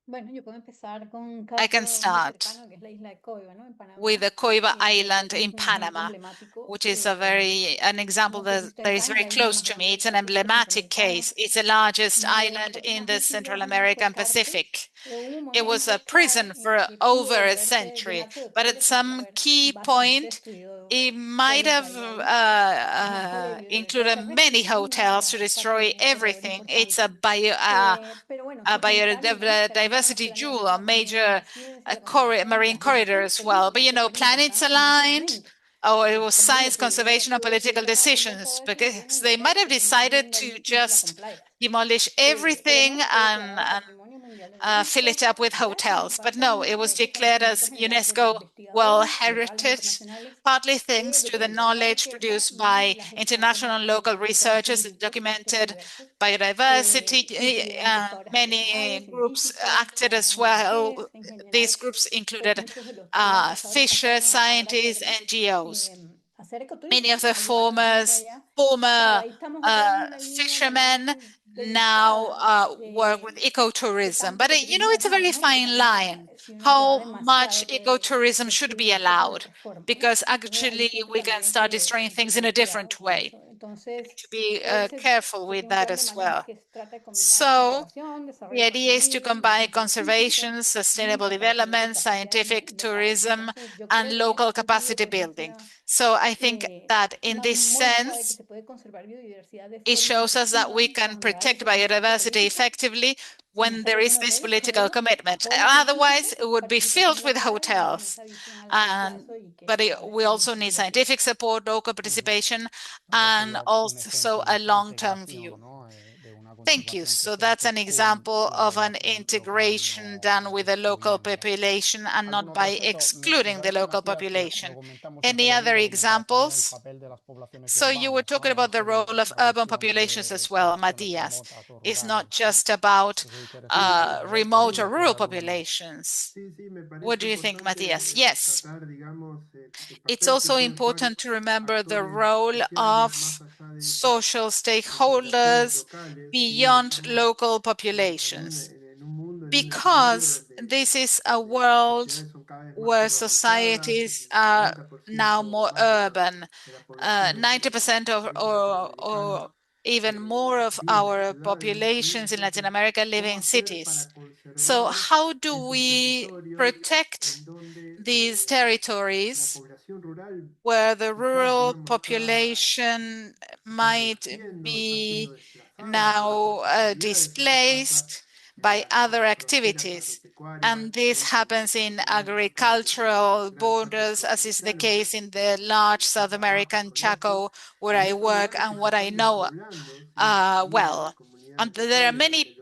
Bueno, yo puedo empezar con un I can caso muy start cercano, que es la isla de COIBA, ¿no? En with Panamá, the COIBA que creo Island que es in un ejemplo Panama, emblemático. which is an example Como todos that ustedes is saben, es very la isla close más to grande me. del It's an Pacífico emblematic centroamericano. case. It's the largest Y island lo que in más the visible Central allí fue American cárcel, Pacific. pero hubo un It was momento a clave prison en el for que pudo over a volverse century, llenarse de but at hoteles sin some haber key básicamente point, destruido it todo might lo que había have ahí. Es una área de biodiversidad included terrestre, many marina, o hotels to sea, es parte de destroy un corredor everything. It's a importante. Pero bueno, a sus ventanas, ¿no? Se hablan de los biodiversity planetas jewel, a alineados también en major la ciencia, la conservación, marine las corridor decisiones as well. But políticas you que know, fueron planets importantes en ese aligned. momento. Oh, it was Como digo, science, conservation, and political pudieron aprender decisions todo eso, pudieron because they might entender have que tenían decided una to isla con just playas. demolish Pero everything no, fue and declarado Patrimonio Mundial fill it up with hotels. But no, it was declared as UNESCO World Heritage, partly thanks to the knowledge produced by international and local researchers that documented biodiversity. Many groups acted as well. These groups included fishers, scientists, NGOs. Many of the former fishermen now work with ecotourism. But it's a very fine line how much ecotourism should be allowed, because actually we can start destroying things in a different way. To be careful with that as well. So the idea is to combine conservation, sustainable development, scientific tourism, and local capacity building. So I think that in this sense, it shows us that we can protect biodiversity effectively when there is this political commitment. Otherwise, it would be filled with hotels. But we also need scientific support, local participation, and also a long-term view. Thank you. So that's an example of an integration done with the local population and not by excluding the local population. Any other examples? So you were talking about the role of urban populations as well, Matías. It's not just about remote or rural populations. What do you think, Matías? Yes. It's also important to remember the role of social stakeholders beyond local populations, because this is a world where societies are now more urban. 90% or even more of our populations in Latin America live in cities. So how do we protect these territories where the rural population might be now displaced by other activities? And this happens in agricultural borders, as is the case in the large South American Chaco, where I work and what I know well. And there are many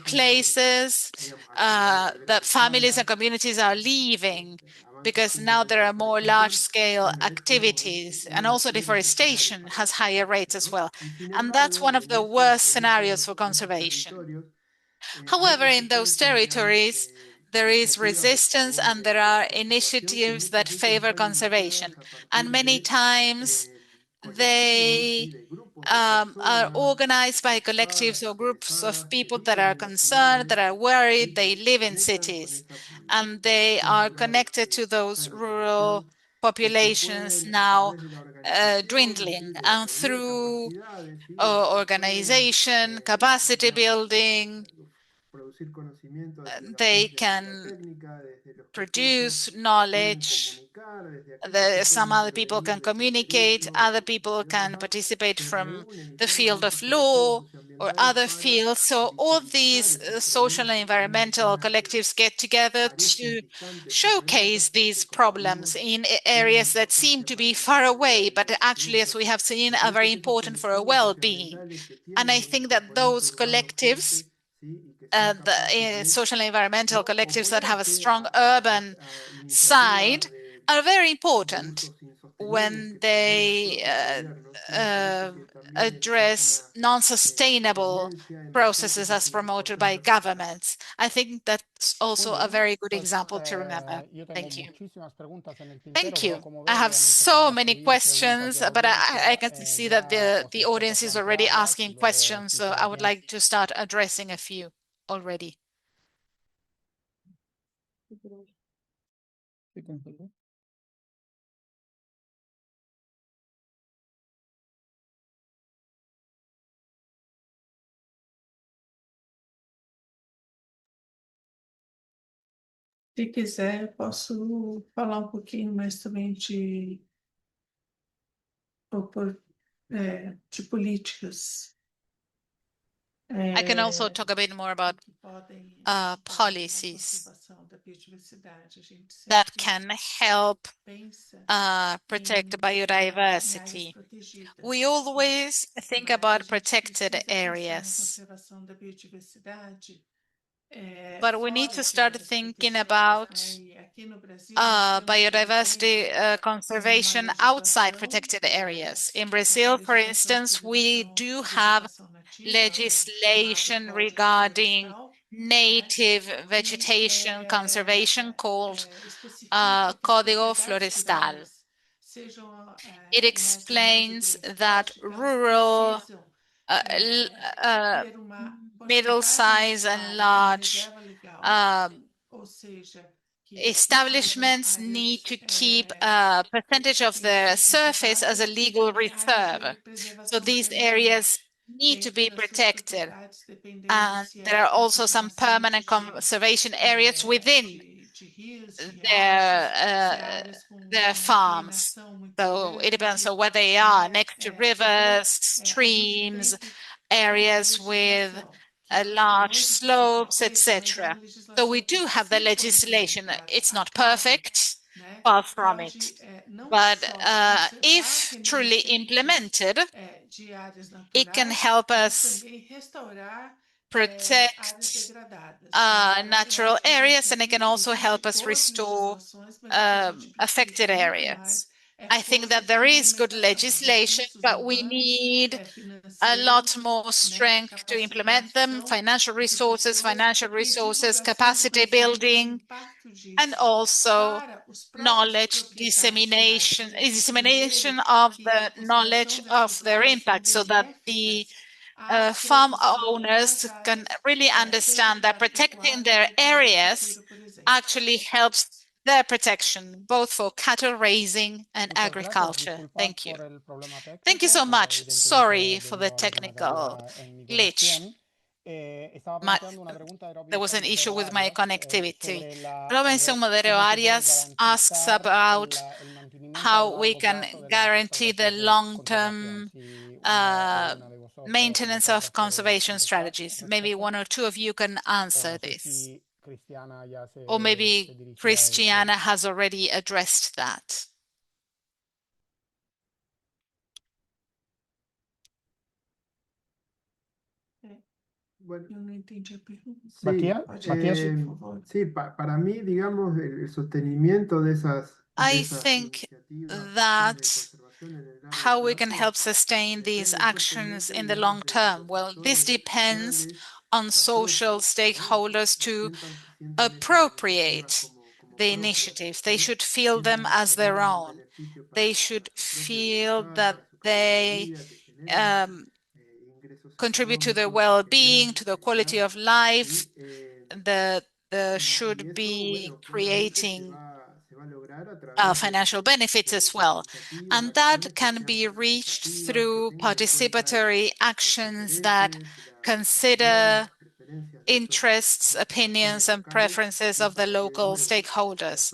places that families and communities are leaving, because now there are more large-scale activities, and also deforestation has higher rates as well. And that's one of the worst scenarios for conservation. However, in those territories, there is resistance and there are initiatives that favor conservation. And many times they are organized by collectives or groups of people that are concerned, that are worried, they live in cities, and they are connected to those rural populations now dwindling. And through organization, capacity building, they can produce knowledge. Some other people can communicate, other people can participate from the field of law or other fields. So all these social and environmental collectives get together to showcase these problems in areas that seem to be far away, but actually, as we have seen, are very important for our well-being. And I think that those collectives, the social and environmental collectives that have a strong urban side, are very important when they address non-sustainable processes as promoted by governments. I think that's also a very good example to remember. Thank you. Thank you. I have so many questions, but I can see that the audience is already asking questions, so I would like to start addressing a few already. Se quiser, posso falar pouquinho mais também de políticas. I can also talk a bit more about policies that can help protect biodiversity. We always think about protected areas. But we need to start thinking about biodiversity conservation outside protected areas. In Brazil, for instance, we do have legislation regarding native vegetation conservation called Código Florestal. It explains that rural, middle-size and large establishments need to keep a percentage of their surface as a legal reserve. So these areas need to be protected. And there are also some permanent conservation areas within their farms. So it depends on where they are, next to rivers, streams, areas with large slopes, etc. So we do have the legislation. It's not perfect, far from it. But if truly implemented, it can help us protect natural areas, and it can also help us restore affected areas. I think that there is good legislation, but we need a lot more strength to implement them, financial resources, capacity building, and also knowledge dissemination of the knowledge of their impact, so that the farm owners can really understand that protecting their areas actually helps their protection, both for cattle raising and agriculture. Thank you. Thank you so much. Sorry for the technical glitch. There was an issue with my connectivity. Robinson Modero Arias asks about how we can guarantee the long-term maintenance of conservation strategies. Maybe one or two of you can answer this. Or maybe Cristiana has already addressed that. Bueno, yo no entendí a pergunta. Sí, Matías. Sí, para mí, digamos, el sostenimiento de esas I think that how we can help sustain these actions in the long term. Well, this depends on social stakeholders to appropriate the initiatives. They should feel them as their own. They should feel that they contribute to their well-being, to the quality of life, that should be creating financial benefits as well. And that can be reached through participatory actions that consider interests, opinions, and preferences of the local stakeholders,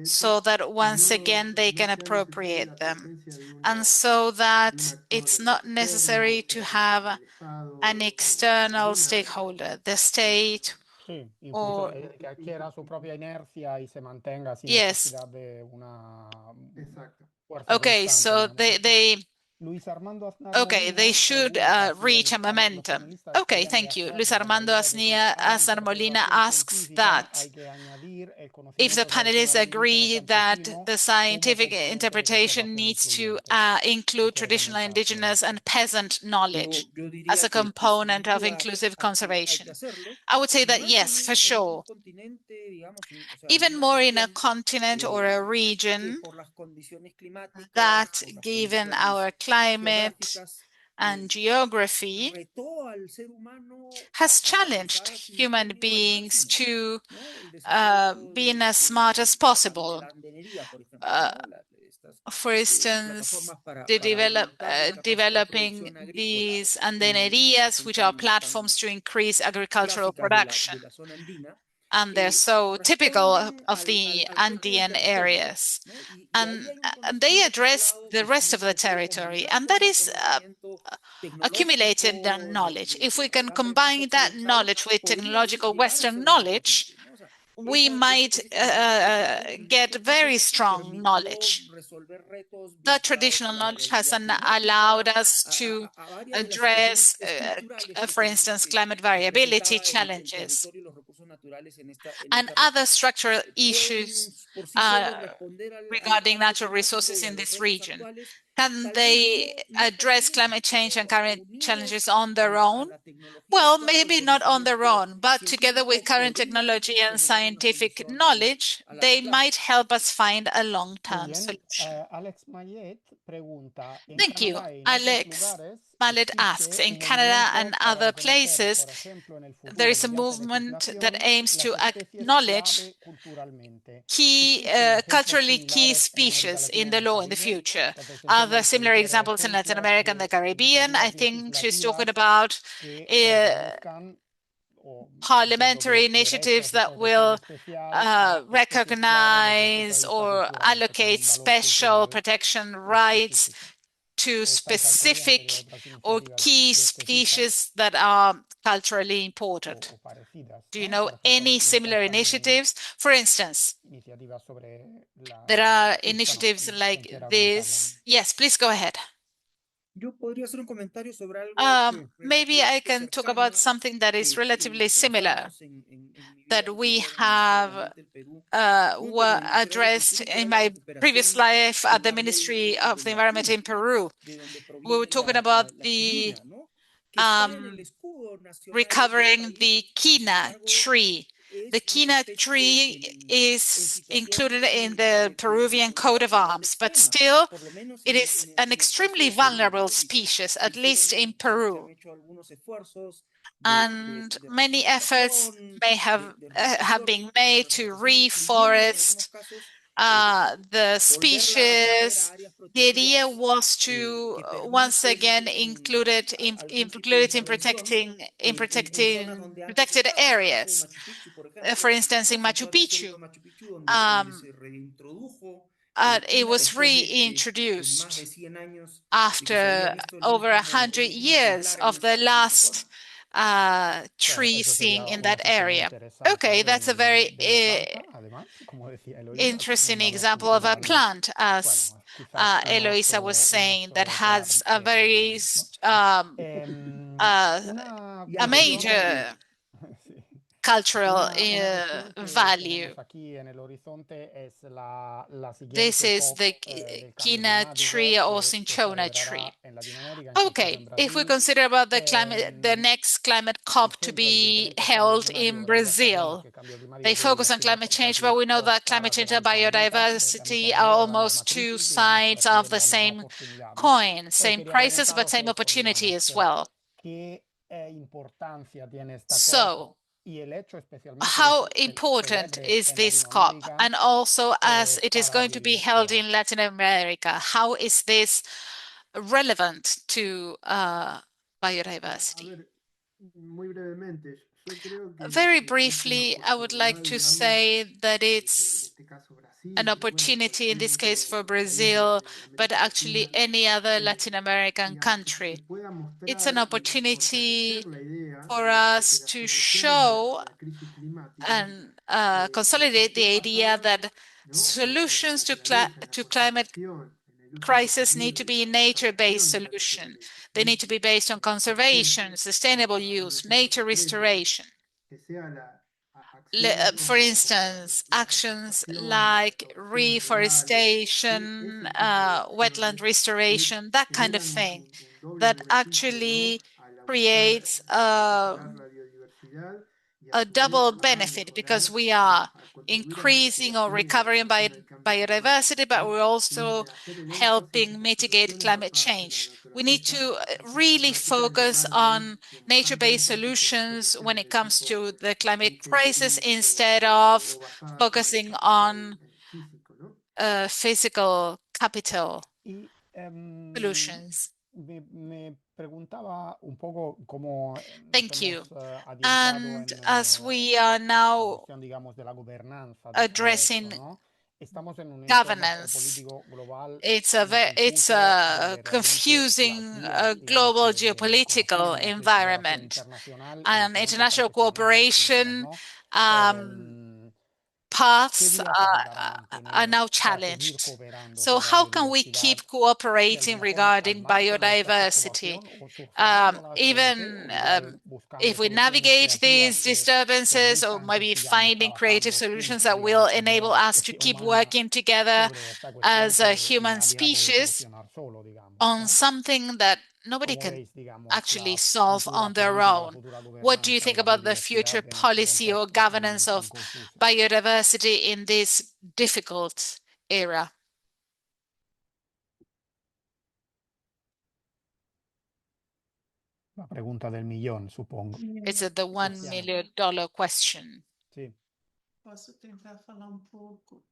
so that once again they can appropriate them. And so that it's not necessary to have an external stakeholder, the state. Sí, incluso que adquiera su propia inercia y se mantenga sin Yes. necesidad de una fuerza Okay, so constante, they should reach a momentum. Okay, thank you. Luis Armando Aznar Molina asks that if the panelists agree that the scientific interpretation needs to include traditional, indigenous, and peasant knowledge as a component of inclusive conservation. I would say that yes, for sure. Even more in a continent or a region that, given our climate and geography, has challenged human beings to being as smart as possible. For instance, developing these andenerias, which are platforms to increase agricultural production. And they're so typical of the Andean areas. And they address the rest of the territory. And that is accumulated knowledge. If we can combine that knowledge with technological Western knowledge, we might get very strong knowledge. The traditional knowledge has allowed us to address, for instance, climate variability challenges. and other structural issues regarding natural resources in this region? Can they address climate change and current challenges on their own? Well, maybe not on their own, but together with current technology and scientific knowledge, they might help us find a long-term Muy bien. solution. Alex Mayet pregunta, ¿en Thank you. Canadá y en otros Alex lugares Mallet existe asks, in un Canada and movimiento para other reconocer, places, por ejemplo, en el futuro, there is a mediante movement that legislación, aims las to especies acknowledge clave culturalmente? key, ¿Existen ejemplos culturally key similares en América species Latina in y the el law in the Caribe? future. Entonces, Are there entiendo que similar refiere a examples in Latin ejemplos America and the de Caribbean? I iniciativas think she's talking legislativas about que reduzcan o parliamentary entiendo que initiatives derechos o that will protección especial a especies clave desde el recognize punto de vista or cultural, que tienen allocate un valor special cultural protection rights específico. to ¿Estáis al corriente de specific otras or iniciativas key de este tipo species that are culturally important? o parecidas? Do you ¿No? know Por ejemplo, any no similar consta mi initiatives? For instance, iniciativas sobre la... there are Sí, bueno, initiatives quien like quiera comentarlo. this. Yes, please go ahead. Yo podría hacer un comentario sobre algo que Maybe I relativamente can talk about cercano something that is relatively similar pensamos en mi vida that we anterior en have obviamente el Perú. were addressed in my previous life at the Ministry of the Environment in Peru. De donde We were proviene talking about la the quina, ¿no? Que está en el escudo nacional del recovering país, the sin quina embargo, tree. The es una quina especie tree is situación included in the de Peruvian coat of vulnerabilidad arms, but extrema, still por lo menos it is an en el caso extremely de Perú, vulnerable ¿no? species, Y at least in se han Peru. hecho algunos esfuerzos And many efforts restauración, may have been made to reforest the species. The idea was to once again include it in protected areas. For instance, in Machu Picchu, it was reintroduced after over 100 years of the last tree Eso seeing sería in una that cifra muy area. interesante Okay, that's a very de la planta, además, como decía Eloísa, con un interesting valor example of a cultural. plant, as Bueno, quizás Eloísa was saying, that quedar has a very ¿no? a major Sí. cultural Una cuestión que value. tenemos aquí en el horizonte es la This siguiente is COP the del cambio quina tree or climático que se cinchona tree. celebrará en Latinoamérica, en concreto en Okay, if we Brasil, consider about the climate, the next climate el COP to centro be evidentemente es cambio held climático, in pero ya sabemos Brazil, que cambio climático they y focus on biodiversidad climate son change, casi but we know dos that climate caras de change la and misma moneta, de la biodiversity misma are moneda, la almost misma two crisi, que debemos sides of perseguir the la misma same oportunidad, ¿no? coin, same Quería crisis, but preguntaros same eso, opportunity digamos, as well. ¿qué importancia tiene esta So, COP y el hecho especialmente de how que se important celebre is en this COP? Latinoamérica And also, as it is para la going to be held biodiversidad? in Latin America, how is this relevant to biodiversity? Muy brevemente, yo creo Very que es una briefly, I would like oportunidad, to digamos, say that en it's este caso Brasil, an pero bueno, opportunity in cualquier this case otro for país Brazil, de but América actually Latina, any other Latin American que se country. pueda It's an mostrar y opportunity fortalecer la idea for de que us las to soluciones show a la crisis climática and consolidate the estén idea basadas, that ¿no? en la solutions naturaleza, en la to climate conservación, en el uso crisis need to sostenible be y a la nature-based restauración de la solution. naturaleza. They need to be based on Por ejemplo, conservation, sustainable para dar un use, ejemplo nature concreto, restoration. que sea acciones For como instance, la actions reforestación, la like restauración de humedales, reforestation, ese tipo de wetland acciones restoration, that kind of generan thing, un doble that beneficio, ¿no? actually Al aumentar, creates recuperar la biodiversidad y a a su vez double a benefit because mejorar, we are a contribuir a la increasing or mitigación y recovering adaptación al cambio climático, biodiversity, but ¿no? we're Y also el hacer el énfasis helping en las mitigate soluciones climate basadas en la change. We need naturaleza to y really sistemáticas focus lugar de on ir nature-based ampliamente hacia solutions when soluciones it de comes tipo to the climate crisis intangible instead of o basadas en el focusing capital on físico, ¿no? physical capital Y solutions. me preguntaba un poco cómo nos Thank you. hemos adentrado And as we are la now cuestión, digamos, de la gobernanza de todo esto, addressing ¿no? Estamos en un entorno governance, geopolítico global it's muy it's confuso, a donde realmente las confusing vías, digamos, global de geopolitical conocimiento y cooperación environment. internacional en And este momento están international fusionadas, digamos, cooperation ¿no? paths vías hay para are mantener, now para seguir challenged. cooperando So sobre la how can we biodiversidad keep de cooperating alguna forma regarding al margen de esta biodiversity? perturbación o sufriéndolas o qué, Even o igual if buscando we soluciones navigate creativas these que disturbances, or permitan que maybe sigamos finding creative trabajando solutions juntos, that will digamos, como enable us to especie keep humana working together sobre esta cuestión as a que human nadie la puede species solucionar solo, digamos, on ¿no? something that nobody ¿Cómo can veis, digamos, actually la solve futura on their política, la own? futura What do you gobernanza de think la about the biodiversidad future en este policy or contexto governance tan of confuso? biodiversity in this difficult era? La pregunta del millón, supongo. It's the $1 Cristiana. million question. Sí. Posso tentar falar pouco?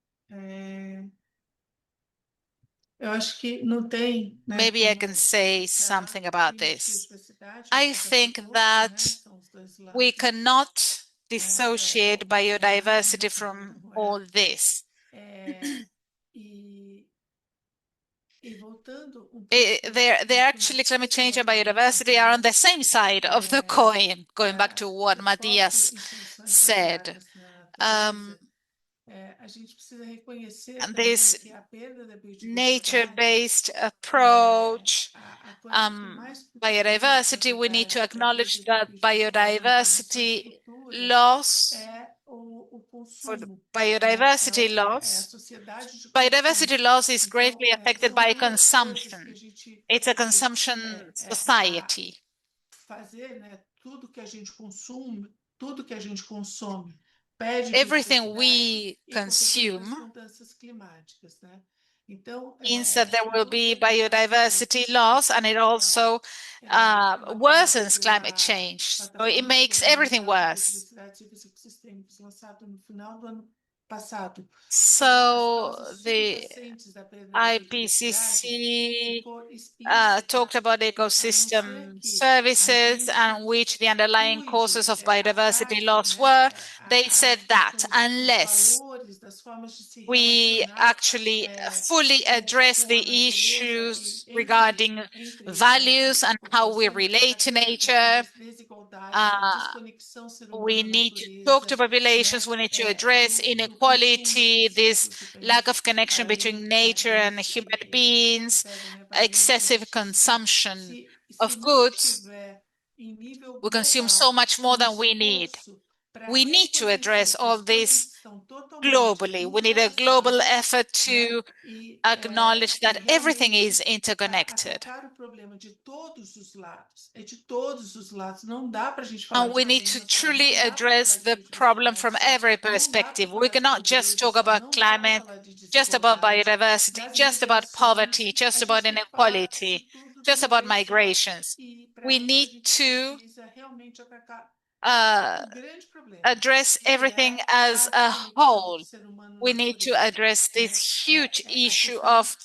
Eu acho que não tem, né, Maybe I como can say separar something about clima e this. biodiversidade, I você já think citou, that né, são os dois we lados, cannot né, dissociate o biodiversity cenário, from como all this. E, e voltando pouco They're actually climate change and biodiversity are on the same side of the coin, going back to what Matías said. A gente precisa reconhecer And também this que a perda da nature-based biodiversidade, approach, a coisa que mais biodiversity, we need to acknowledge that biodiversity loss, for the biodiversity loss, biodiversity loss is greatly affected by consumption. It's a consumption society. fazer, né, tudo que a gente consome pede Everything biodiversidade we e contribui para as consume mudanças climáticas, né? Então, means that there will be você biodiversity loss, and it also worsens climate change. So it makes everything worse. Serviços ecossistêmicos lançado no final do ano passado. So the IPCC talked about ecosystem services and which the underlying causes of biodiversity loss were. They said that unless we actually fully address the issues regarding values and how we relate to nature, we need to talk to populations, we need to address inequality, this lack of connection between nature and human beings, excessive consumption of goods. We consume so much more than we need. We need to address all this globally. We need a global effort to acknowledge that everything is interconnected. And we need to truly address the problem from every perspective. We cannot just talk about climate, just about biodiversity, just about poverty, just about inequality, just about migrations. We need to address everything as a whole. We need to address this huge issue of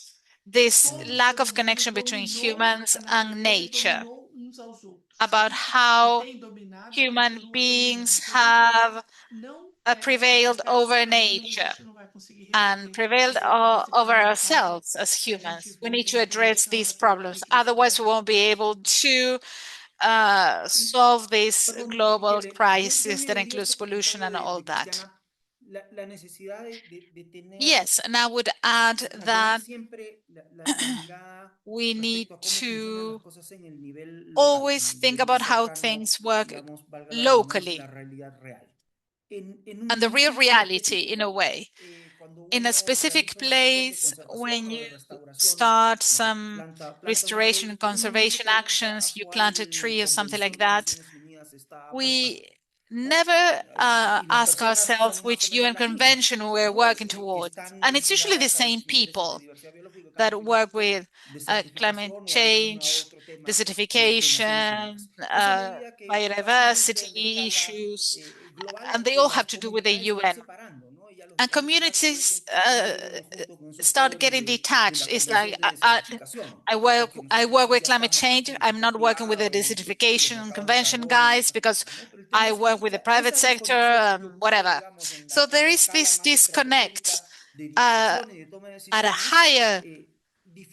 this lack of connection between humans and nature, about how human beings have prevailed over nature and prevailed over ourselves as humans. We need to address these problems. Otherwise, we won't be able to solve this Perdón, global Michele, crisis me that oía includes pollution and all de that. Cristiana la necesidad de tener, Yes, and I would add mantener that siempre la mirada we need respecto a cómo funcionan las to cosas en el nivel local, en always el think nivel más about how cercano, things work digamos, valga la redundancia, la locally realidad real. En and un the real sitio en reality in a específico, way. cuando In a uno specific realiza una acción de place, conservación when o you de restauración, start no sé, some planta un restoration árbol, and uno no se conservation pregunta a actions, you plant a cuál tree or something like convención de that, Naciones Unidas está we aportando, ¿no? never Y las ask personas ourselves son más o which menos UN las mismas, convention we're ¿no? working Que towards. están And it's usually the vinculadas a same los intereses de people diversidad biológica, cada that uno work por with climate desertificación o algún change, otro tema de Naciones desertification, Unidas. Eso a medida que va subiendo en biodiversity escala issues, global, and they all las have to do with the comunidades se van UN. separando, ¿no? Ya los And países más communities parecen no tener el fruto con esos start pobres getting de detached. la It's like convención de desertificación, porque I work nosotros with ya climate estamos change. casi en I'm not working with the superpoblado y los desertification mercados de convention desarrollo y guys esas because cosas, ¿no? Pero el tema I es que, work with the o sea, private esa sector, desconexión yo observo, whatever. digamos, So en there la is escala this más disconnect estratosférica de uh, discusión y de toma de at a decisiones, higher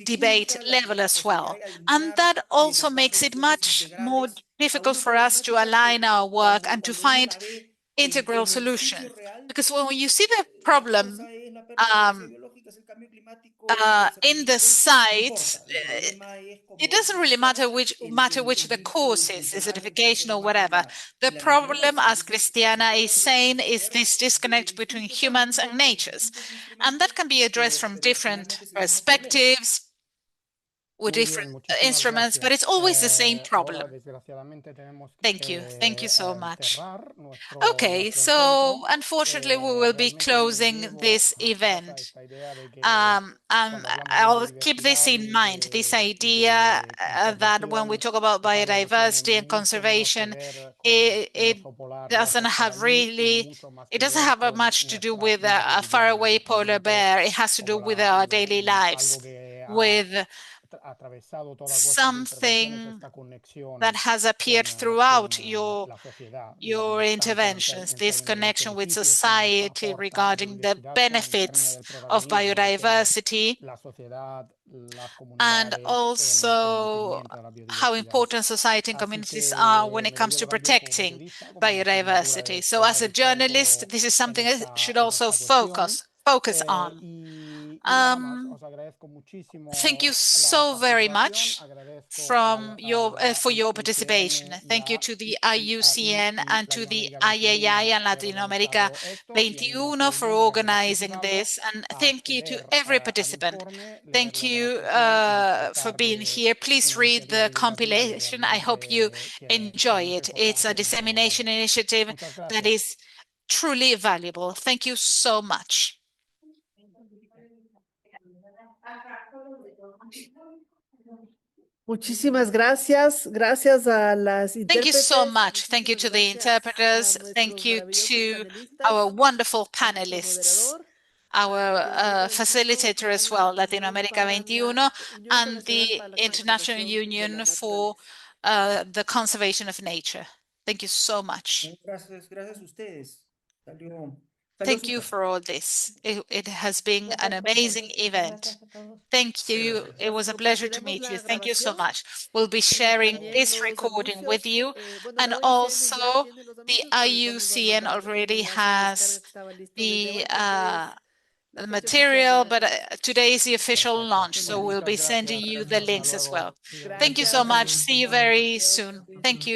debate dificulta level la as posibilidad well. de And alinear that also makes bienestar, it soluciones much more integrales a difficult una for us to problemática align que our work and to cuando uno find la ve integral en el sitio solution. real, Because when you see the problem la cosa es la permanencia biológica, es el cambio climático, in the desertificación, no site, importa. El problema es it como doesn't really matter which el the vínculo cause is, entre el desertification ser or humano whatever. y The la problem, naturaleza. as Entonces, se Cristiana puede is saying, is resolver this disconnect desde between distintos humans and ángulos, con natures. distintos And that instrumentos, can be addressed from pero different finalmente es el mismo problema. perspectives, with Muy different bien, muchísimas instruments, but gracias. it's always the same Ahora, problem. desgraciadamente, tenemos Thank you. Thank you que so much. cerrar Okay, nuestro so encuentro. unfortunately, we will be Realmente me closing llevo this a casa event. esta idea de que cuando hablamos de I'll keep this biodiversidad in mind, this y idea de that when we conservación talk about es algo que tiene biodiversity and mucho menos que conservation, ver con un it oso polar doesn't lejos por have allí y really, mucho más it que doesn't ver have con much to do nuestra with vida a cotidiana, faraway polar especialmente bear. It has to do como with our daily algo lives, que ha with atravesado todas vuestras intervenciones, something esta conexión that has appeared con throughout la sociedad, your digamos, tanto interventions, en this términos de los connection with beneficios que nos society aporta la regarding the biodiversidad, como en términos benefits del of protagonismo que tiene biodiversity, la sociedad, las and comunidades en el also mantenimiento de la how biodiversidad. important society and Así communities are que when it me lo comes llevo to también como protecting periodista, como una asignatura biodiversity. de So as a ser journalist, experto this is something I should en also esta cuestión. focus on. Y nada más, os agradezco Thank you muchísimo la so very participación, much agradezco for your participation. UICN y Thank you a to the IUCN and to the Latinoamérica IAI 21 and por Latinoamérica organizado esto y animo a 21 todo el for mundo que haya organizing participado this. And a thank you to acceder every al participant. informe, Thank leerlo con you atención y for disfrutar being de here. Please una read iniciativa the divulgativa que compilation. I hope you realmente enjoy tiene mucha it. It's a importancia y mucho dissemination valor. initiative Muchas that gracias. is truly valuable. Thank you so much. Muchísimas gracias. Gracias a las Thank you so intérpretes. much. Thank you to the Muchísimas gracias interpreters. a Thank nuestros you maravillosos to panelistas, our wonderful a nuestro panelists, moderador, our Latinoamérica 21, facilitator as well, Latinoamérica para la 21, Unión and Internacional the para la International Conservación de la Union for Naturaleza. the Conservation of Nature. Thank you so much. Gracias, gracias a ustedes. Salió Thank you súper. for all this. It has been an Gracias por amazing todo. event. Gracias a todos. Thank you. It was a pleasure to Compartiremos meet you. la Thank you so grabación much. We'll be y sharing también this los recording with anuncios. you. Bueno, And la UICN ya also, tiene los the anuncios, pero les vamos a IUCN mandar el already enlace de descarga has que estaba listo desde the hoy porque es la the fecha oficial de material, la but conferencia. today is the official Perfecto. launch, so Pues we'll muchas be sending gracias. you the Hasta links as luego. well. Sigan Thank you so Gracias. much. See you very Adiós. soon. Thank you.